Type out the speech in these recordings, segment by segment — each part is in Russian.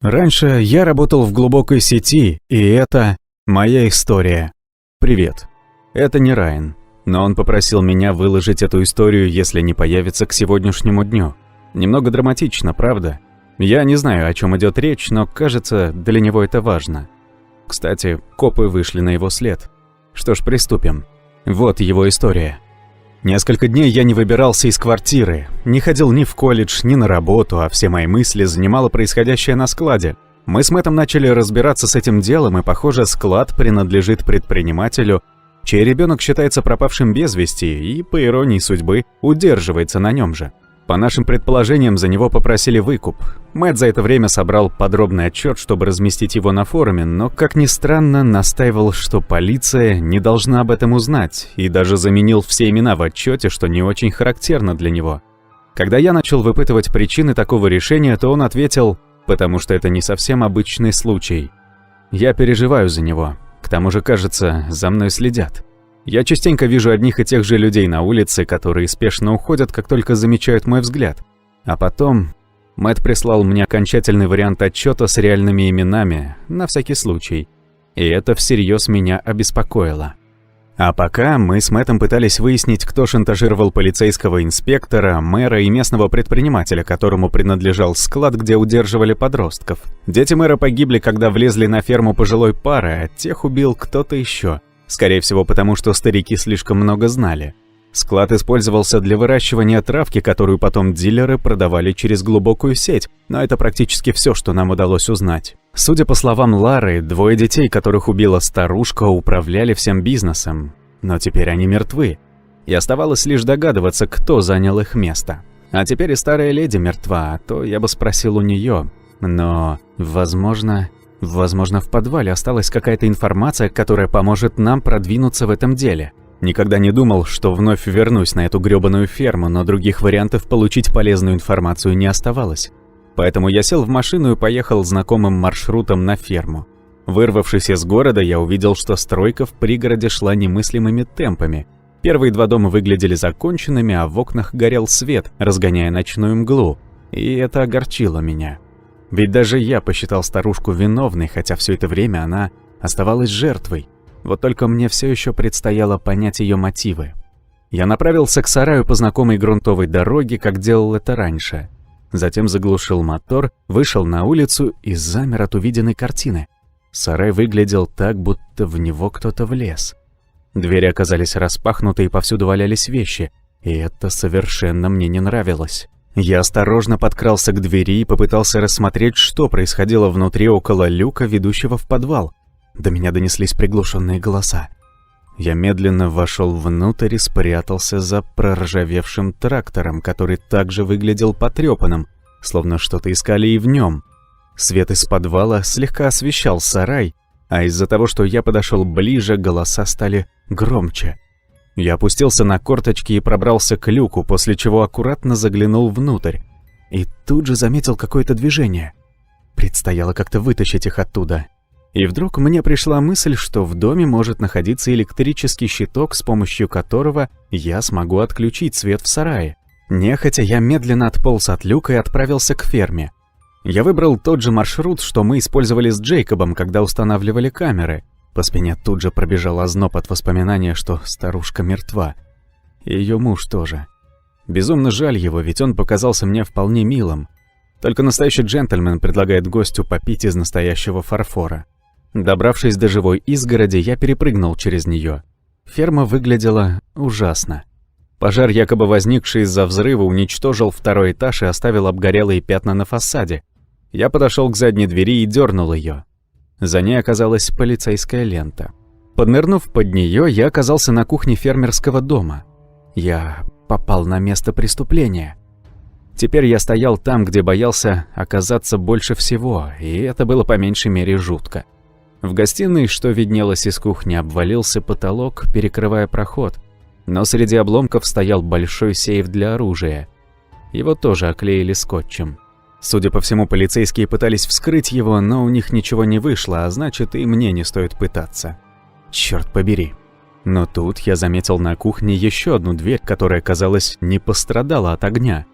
Раньше я работал в глубокой сети, и это моя история. Привет. Это не Райан, но он попросил меня выложить эту историю, если не появится к сегодняшнему дню. Немного драматично, правда? Я не знаю, о чем идет речь, но, кажется, для него это важно. Кстати, копы вышли на его след. Что ж, приступим. Вот его история. Несколько дней я не выбирался из квартиры, не ходил ни в колледж, ни на работу, а все мои мысли занимало происходящее на складе. Мы с Мэттом начали разбираться с этим делом, и, похоже, склад принадлежит предпринимателю, чей ребенок считается пропавшим без вести и, по иронии судьбы, удерживается на нем же. По нашим предположениям, за него попросили выкуп. Мэтт за это время собрал подробный отчет, чтобы разместить его на форуме, но, как ни странно, настаивал, что полиция не должна об этом узнать, и даже заменил все имена в отчете, что не очень характерно для него. Когда я начал выпытывать причины такого решения, то он ответил, потому что это не совсем обычный случай. Я переживаю за него. К тому же, кажется, за мной следят. Я частенько вижу одних и тех же людей на улице, которые спешно уходят, как только замечают мой взгляд. А потом Мэтт прислал мне окончательный вариант отчета с реальными именами, на всякий случай. И это всерьез меня обеспокоило. А пока мы с Мэттом пытались выяснить, кто шантажировал полицейского инспектора, мэра и местного предпринимателя, которому принадлежал склад, где удерживали подростков. Дети мэра погибли, когда влезли на ферму пожилой пары, а тех убил кто-то еще. Скорее всего, потому что старики слишком много знали. Склад использовался для выращивания травки, которую потом дилеры продавали через глубокую сеть, но это практически все, что нам удалось узнать. Судя по словам Лары, 2 детей, которых убила старушка, управляли всем бизнесом, но теперь они мертвы. И оставалось лишь догадываться, кто занял их место. А теперь и старая леди мертва, а то я бы спросил у нее. Но, возможно, в подвале осталась какая-то информация, которая поможет нам продвинуться в этом деле. Никогда не думал, что вновь вернусь на эту грёбаную ферму, но других вариантов получить полезную информацию не оставалось. Поэтому я сел в машину и поехал знакомым маршрутом на ферму. Вырвавшись из города, я увидел, что стройка в пригороде шла немыслимыми темпами. Первые 2 дома выглядели законченными, а в окнах горел свет, разгоняя ночную мглу. И это огорчило меня. Ведь даже я посчитал старушку виновной, хотя все это время она оставалась жертвой. Вот только мне все еще предстояло понять ее мотивы. Я направился к сараю по знакомой грунтовой дороге, как делал это раньше. Затем заглушил мотор, вышел на улицу и замер от увиденной картины. Сарай выглядел так, будто в него кто-то влез. Двери оказались распахнуты и повсюду валялись вещи, и это совершенно мне не нравилось. Я осторожно подкрался к двери и попытался рассмотреть, что происходило внутри около люка, ведущего в подвал. До меня донеслись приглушенные голоса. Я медленно вошел внутрь и спрятался за проржавевшим трактором, который также выглядел потрепанным, словно что-то искали и в нем. Свет из подвала слегка освещал сарай, а из-за того, что я подошел ближе, голоса стали громче. Я опустился на корточки и пробрался к люку, после чего аккуратно заглянул внутрь. И тут же заметил какое-то движение. Предстояло как-то вытащить их оттуда. И вдруг мне пришла мысль, что в доме может находиться электрический щиток, с помощью которого я смогу отключить свет в сарае. Нехотя я медленно отполз от люка и отправился к ферме. Я выбрал тот же маршрут, что мы использовали с Джейкобом, когда устанавливали камеры. По спине тут же пробежал озноб от воспоминания, что старушка мертва. И ее муж тоже. Безумно жаль его, ведь он показался мне вполне милым. Только настоящий джентльмен предлагает гостю попить из настоящего фарфора. Добравшись до живой изгороди, я перепрыгнул через нее. Ферма выглядела ужасно. Пожар, якобы возникший из-за взрыва, уничтожил 2-й этаж и оставил обгорелые пятна на фасаде. Я подошел к задней двери и дернул ее. За ней оказалась полицейская лента. Поднырнув под нее, я оказался на кухне фермерского дома. Я попал на место преступления. Теперь я стоял там, где боялся оказаться больше всего, и это было по меньшей мере жутко. В гостиной, что виднелось из кухни, обвалился потолок, перекрывая проход. Но среди обломков стоял большой сейф для оружия. Его тоже оклеили скотчем. Судя по всему, полицейские пытались вскрыть его, но у них ничего не вышло, а значит, и мне не стоит пытаться. Черт побери. Но тут я заметил на кухне еще одну дверь, которая, казалось, не пострадала от огня.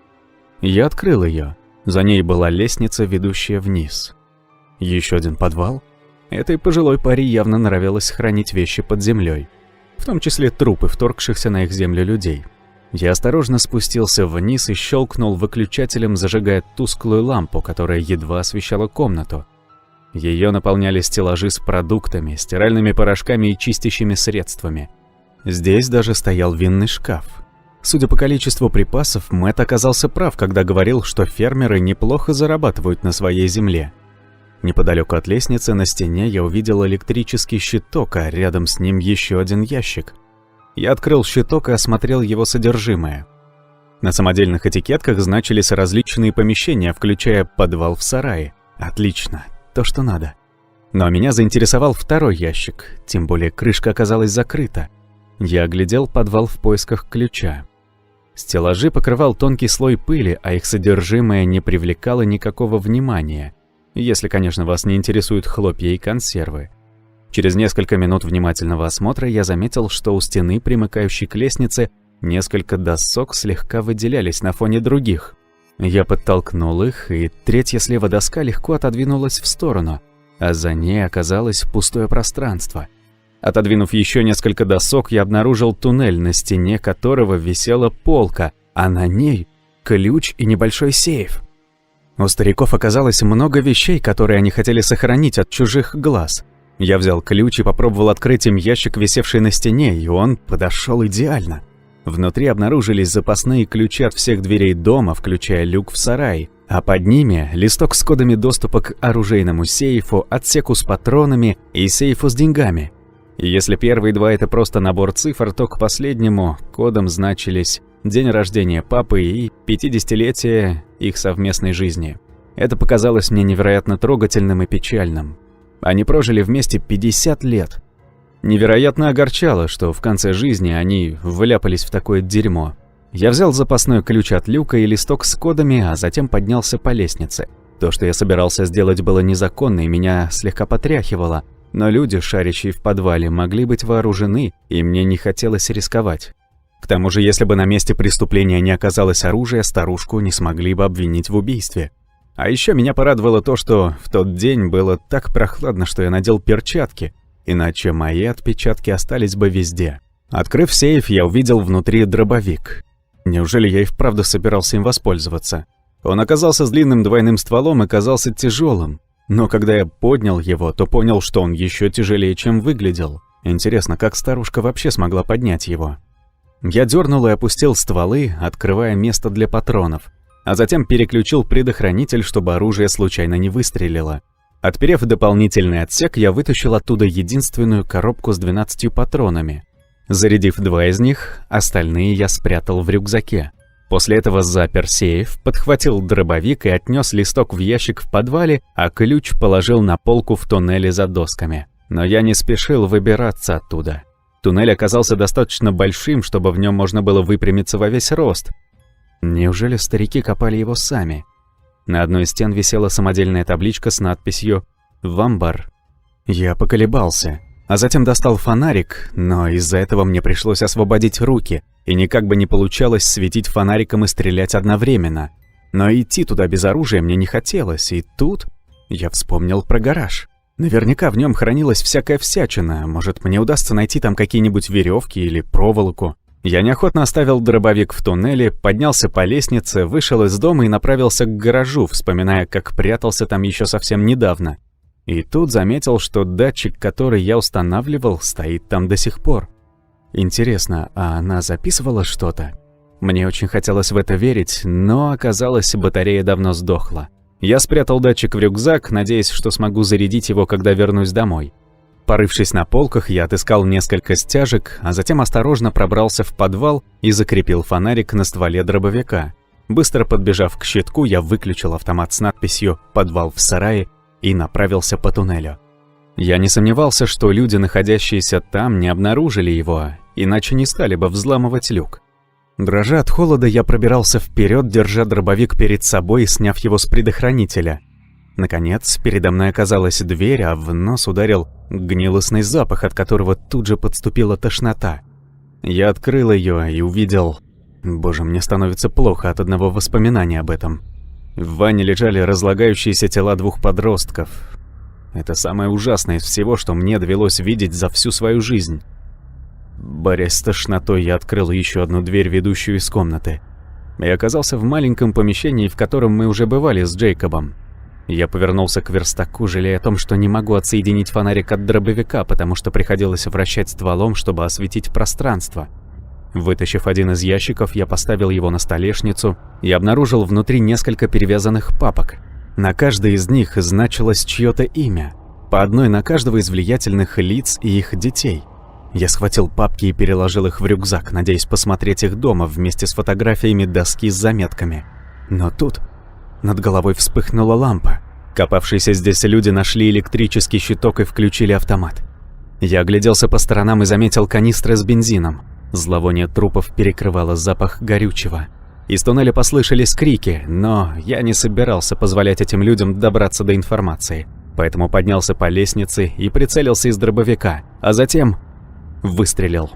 Я открыл ее. За ней была лестница, ведущая вниз. Еще один подвал? Этой пожилой паре явно нравилось хранить вещи под землей, в том числе трупы вторгшихся на их землю людей. Я осторожно спустился вниз и щелкнул выключателем, зажигая тусклую лампу, которая едва освещала комнату. Ее наполняли стеллажи с продуктами, стиральными порошками и чистящими средствами. Здесь даже стоял винный шкаф. Судя по количеству припасов, Мэтт оказался прав, когда говорил, что фермеры неплохо зарабатывают на своей земле. Неподалеку от лестницы на стене я увидел электрический щиток, а рядом с ним еще один ящик. Я открыл щиток и осмотрел его содержимое. На самодельных этикетках значились различные помещения, включая подвал в сарае. Отлично, то, что надо. Но меня заинтересовал второй ящик, тем более крышка оказалась закрыта. Я оглядел подвал в поисках ключа. Стеллажи покрывал тонкий слой пыли, а их содержимое не привлекало никакого внимания, если, конечно, вас не интересуют хлопья и консервы. Через несколько минут внимательного осмотра я заметил, что у стены, примыкающей к лестнице, несколько досок слегка выделялись на фоне других. Я подтолкнул их, и третья слева доска легко отодвинулась в сторону, а за ней оказалось пустое пространство. Отодвинув еще несколько досок, я обнаружил туннель, на стене которого висела полка, а на ней ключ и небольшой сейф. У стариков оказалось много вещей, которые они хотели сохранить от чужих глаз. Я взял ключ и попробовал открыть им ящик, висевший на стене, и он подошел идеально. Внутри обнаружились запасные ключи от всех дверей дома, включая люк в сарае, а под ними листок с кодами доступа к оружейному сейфу, отсеку с патронами и сейфу с деньгами. И если первые два — это просто набор цифр, то к последнему кодам значились день рождения папы и 50-летие их совместной жизни. Это показалось мне невероятно трогательным и печальным. Они прожили вместе 50 лет. Невероятно огорчало, что в конце жизни они вляпались в такое дерьмо. Я взял запасной ключ от люка и листок с кодами, а затем поднялся по лестнице. То, что я собирался сделать, было незаконно и меня слегка потряхивало, но люди, шарящие в подвале, могли быть вооружены, и мне не хотелось рисковать. К тому же, если бы на месте преступления не оказалось оружия, старушку не смогли бы обвинить в убийстве. А еще меня порадовало то, что в тот день было так прохладно, что я надел перчатки, иначе мои отпечатки остались бы везде. Открыв сейф, я увидел внутри дробовик. Неужели я и вправду собирался им воспользоваться? Он оказался с длинным двойным стволом и казался тяжелым. Но когда я поднял его, то понял, что он еще тяжелее, чем выглядел. Интересно, как старушка вообще смогла поднять его? Я дернул и опустил стволы, открывая место для патронов, а затем переключил предохранитель, чтобы оружие случайно не выстрелило. Отперев дополнительный отсек, я вытащил оттуда единственную коробку с 12 патронами. Зарядив 2 из них, остальные я спрятал в рюкзаке. После этого запер сейф, подхватил дробовик и отнес листок в ящик в подвале, а ключ положил на полку в туннеле за досками. Но я не спешил выбираться оттуда. Туннель оказался достаточно большим, чтобы в нем можно было выпрямиться во весь рост. Неужели старики копали его сами? На одной из стен висела самодельная табличка с надписью «Вамбар». Я поколебался, а затем достал фонарик, но из-за этого мне пришлось освободить руки, и никак бы не получалось светить фонариком и стрелять одновременно. Но идти туда без оружия мне не хотелось, и тут я вспомнил про гараж. Наверняка в нем хранилась всякая всячина, может, мне удастся найти там какие-нибудь веревки или проволоку. Я неохотно оставил дробовик в туннеле, поднялся по лестнице, вышел из дома и направился к гаражу, вспоминая, как прятался там еще совсем недавно. И тут заметил, что датчик, который я устанавливал, стоит там до сих пор. Интересно, а она записывала что-то? Мне очень хотелось в это верить, но оказалось, батарея давно сдохла. Я спрятал датчик в рюкзак, надеясь, что смогу зарядить его, когда вернусь домой. Порывшись на полках, я отыскал несколько стяжек, а затем осторожно пробрался в подвал и закрепил фонарик на стволе дробовика. Быстро подбежав к щитку, я выключил автомат с надписью «Подвал в сарае» и направился по туннелю. Я не сомневался, что люди, находящиеся там, не обнаружили его, иначе не стали бы взламывать люк. Дрожа от холода, я пробирался вперед, держа дробовик перед собой и сняв его с предохранителя. Наконец, передо мной оказалась дверь, а в нос ударил гнилостный запах, от которого тут же подступила тошнота. Я открыл ее и увидел... Боже, мне становится плохо от одного воспоминания об этом. В ванне лежали разлагающиеся тела 2 подростков. Это самое ужасное из всего, что мне довелось видеть за всю свою жизнь. Борясь с тошнотой, я открыл еще одну дверь, ведущую из комнаты, и оказался в маленьком помещении, в котором мы уже бывали с Джейкобом. Я повернулся к верстаку, жалея о том, что не могу отсоединить фонарик от дробовика, потому что приходилось вращать стволом, чтобы осветить пространство. Вытащив один из ящиков, я поставил его на столешницу и обнаружил внутри несколько перевязанных папок. На каждой из них значилось чье-то имя, по одной на каждого из влиятельных лиц и их детей. Я схватил папки и переложил их в рюкзак, надеясь посмотреть их дома вместе с фотографиями доски с заметками. Но тут над головой вспыхнула лампа. Копавшиеся здесь люди нашли электрический щиток и включили автомат. Я огляделся по сторонам и заметил канистры с бензином. Зловоние трупов перекрывало запах горючего. Из туннеля послышались крики, но я не собирался позволять этим людям добраться до информации. Поэтому поднялся по лестнице и прицелился из дробовика, а затем выстрелил.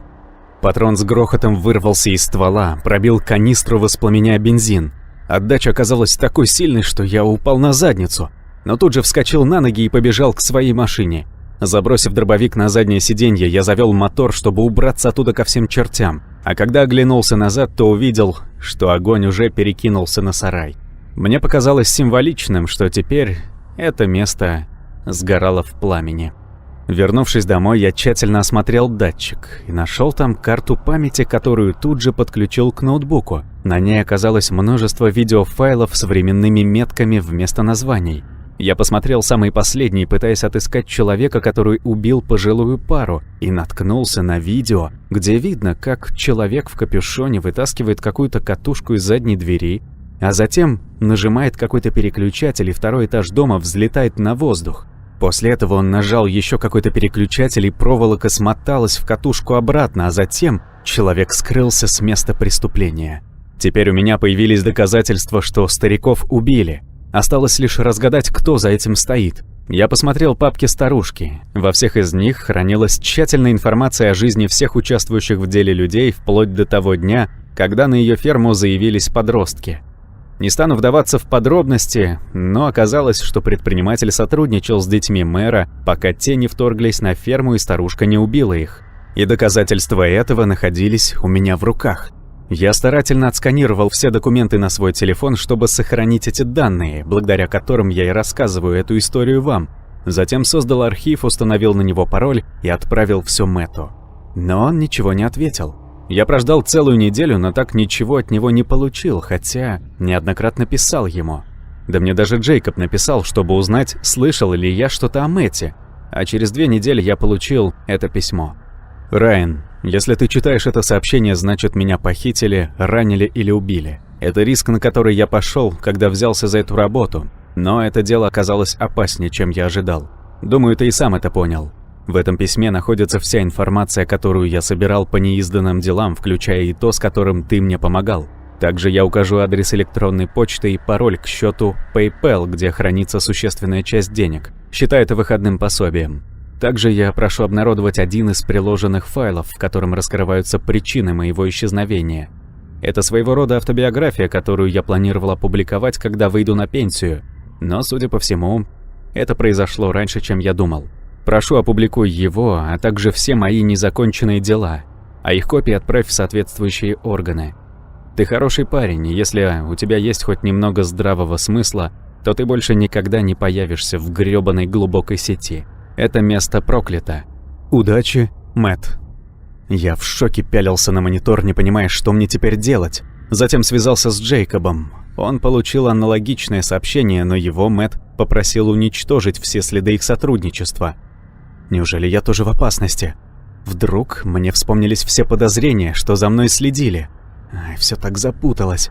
Патрон с грохотом вырвался из ствола, пробил канистру, воспламеняя бензин. Отдача оказалась такой сильной, что я упал на задницу, но тут же вскочил на ноги и побежал к своей машине. Забросив дробовик на заднее сиденье, я завел мотор, чтобы убраться оттуда ко всем чертям. А когда оглянулся назад, то увидел, что огонь уже перекинулся на сарай. Мне показалось символичным, что теперь это место сгорало в пламени. Вернувшись домой, я тщательно осмотрел датчик и нашел там карту памяти, которую тут же подключил к ноутбуку. На ней оказалось множество видеофайлов с временными метками вместо названий. Я посмотрел самые последние, пытаясь отыскать человека, который убил пожилую пару, и наткнулся на видео, где видно, как человек в капюшоне вытаскивает какую-то катушку из задней двери, а затем нажимает какой-то переключатель, и второй этаж дома взлетает на воздух. После этого он нажал еще какой-то переключатель, и проволока смоталась в катушку обратно, а затем человек скрылся с места преступления. Теперь у меня появились доказательства, что стариков убили. Осталось лишь разгадать, кто за этим стоит. Я посмотрел папки старушки. Во всех из них хранилась тщательная информация о жизни всех участвующих в деле людей вплоть до того дня, когда на ее ферму заявились подростки. Не стану вдаваться в подробности, но оказалось, что предприниматель сотрудничал с детьми мэра, пока те не вторглись на ферму и старушка не убила их. И доказательства этого находились у меня в руках. Я старательно отсканировал все документы на свой телефон, чтобы сохранить эти данные, благодаря которым я и рассказываю эту историю вам. Затем создал архив, установил на него пароль и отправил все Мэтту. Но он ничего не ответил. Я прождал целую неделю, но так ничего от него не получил, хотя неоднократно писал ему. Да мне даже Джейкоб написал, чтобы узнать, слышал ли я что-то о Мэтте. А через 2 недели я получил это письмо. «Райан, если ты читаешь это сообщение, значит, меня похитили, ранили или убили. Это риск, на который я пошел, когда взялся за эту работу. Но это дело оказалось опаснее, чем я ожидал. Думаю, ты и сам это понял. В этом письме находится вся информация, которую я собирал по неизданным делам, включая и то, с которым ты мне помогал. Также я укажу адрес электронной почты и пароль к счету PayPal, где хранится существенная часть денег. Считай это выходным пособием. Также я прошу обнародовать один из приложенных файлов, в котором раскрываются причины моего исчезновения. Это своего рода автобиография, которую я планировал опубликовать, когда выйду на пенсию. Но, судя по всему, это произошло раньше, чем я думал. Прошу, опубликуй его, а также все мои незаконченные дела, а их копии отправь в соответствующие органы. Ты хороший парень, и если у тебя есть хоть немного здравого смысла, то ты больше никогда не появишься в грёбаной глубокой сети. Это место проклято. Удачи, Мэтт». Я в шоке пялился на монитор, не понимая, что мне теперь делать. Затем связался с Джейкобом. Он получил аналогичное сообщение, но его Мэтт попросил уничтожить все следы их сотрудничества. Неужели я тоже в опасности? Вдруг мне вспомнились все подозрения, что за мной следили. Все так запуталось.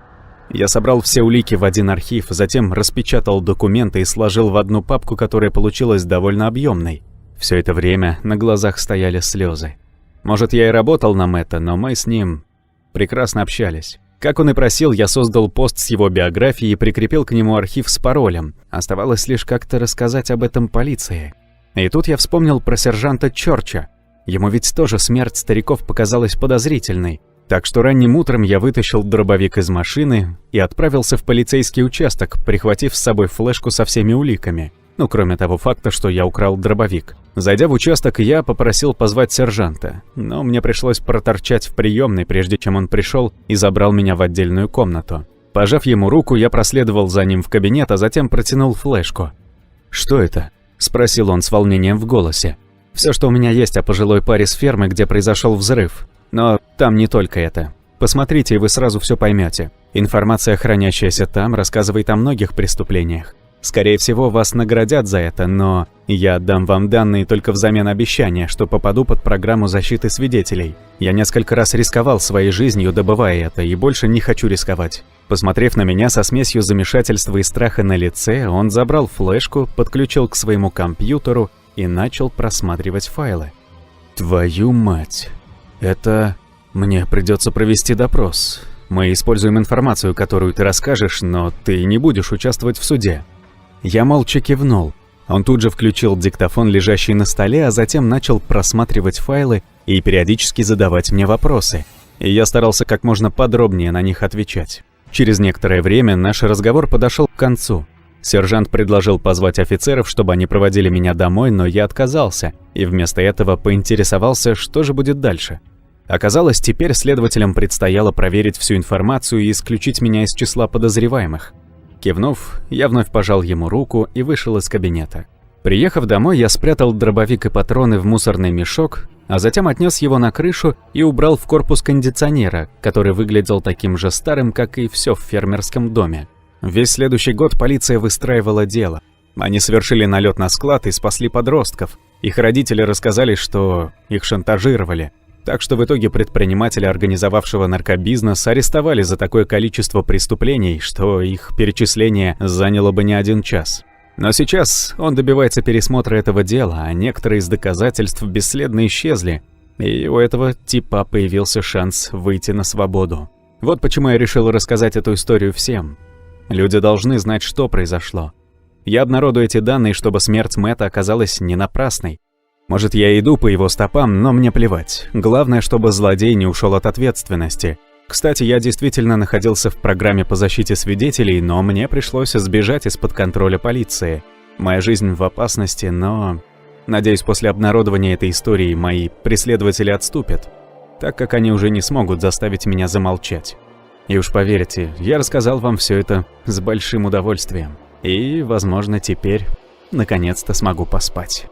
Я собрал все улики в один архив, затем распечатал документы и сложил в одну папку, которая получилась довольно объемной. Все это время на глазах стояли слезы. Может, я и работал на Мэтта, но мы с ним прекрасно общались. Как он и просил, я создал пост с его биографией и прикрепил к нему архив с паролем. Оставалось лишь как-то рассказать об этом полиции. И тут я вспомнил про сержанта Чорча. Ему ведь тоже смерть стариков показалась подозрительной. Так что ранним утром я вытащил дробовик из машины и отправился в полицейский участок, прихватив с собой флешку со всеми уликами. Ну, кроме того факта, что я украл дробовик. Зайдя в участок, я попросил позвать сержанта, но мне пришлось проторчать в приемной, прежде чем он пришел и забрал меня в отдельную комнату. Пожав ему руку, я проследовал за ним в кабинет, а затем протянул флешку. «Что это?» – спросил он с волнением в голосе. «Все, что у меня есть о пожилой паре с фермы, где произошел взрыв. Но там не только это. Посмотрите, и вы сразу все поймете. Информация, хранящаяся там, рассказывает о многих преступлениях. Скорее всего, вас наградят за это, но я отдам вам данные только взамен обещания, что попаду под программу защиты свидетелей. Я несколько раз рисковал своей жизнью, добывая это, и больше не хочу рисковать». Посмотрев на меня со смесью замешательства и страха на лице, он забрал флешку, подключил к своему компьютеру и начал просматривать файлы. «Твою мать! Это... Мне придется провести допрос. Мы используем информацию, которую ты расскажешь, но ты не будешь участвовать в суде». Я молча кивнул. Он тут же включил диктофон, лежащий на столе, а затем начал просматривать файлы и периодически задавать мне вопросы. И я старался как можно подробнее на них отвечать. Через некоторое время наш разговор подошел к концу. Сержант предложил позвать офицеров, чтобы они проводили меня домой, но я отказался, и вместо этого поинтересовался, что же будет дальше. Оказалось, теперь следователям предстояло проверить всю информацию и исключить меня из числа подозреваемых. Кивнув, я вновь пожал ему руку и вышел из кабинета. Приехав домой, я спрятал дробовик и патроны в мусорный мешок, а затем отнес его на крышу и убрал в корпус кондиционера, который выглядел таким же старым, как и все в фермерском доме. Весь следующий год полиция выстраивала дело. Они совершили налет на склад и спасли подростков. Их родители рассказали, что их шантажировали. Так что в итоге предпринимателя, организовавшего наркобизнес, арестовали за такое количество преступлений, что их перечисление заняло бы не 1 час. Но сейчас он добивается пересмотра этого дела, а некоторые из доказательств бесследно исчезли, и у этого типа появился шанс выйти на свободу. Вот почему я решил рассказать эту историю всем. Люди должны знать, что произошло. Я обнародую эти данные, чтобы смерть Мэтта оказалась не напрасной. Может, я иду по его стопам, но мне плевать. Главное, чтобы злодей не ушел от ответственности. Кстати, я действительно находился в программе по защите свидетелей, но мне пришлось сбежать из-под контроля полиции. Моя жизнь в опасности, но... Надеюсь, после обнародования этой истории мои преследователи отступят, так как они уже не смогут заставить меня замолчать. И уж поверьте, я рассказал вам все это с большим удовольствием. И, возможно, теперь наконец-то смогу поспать.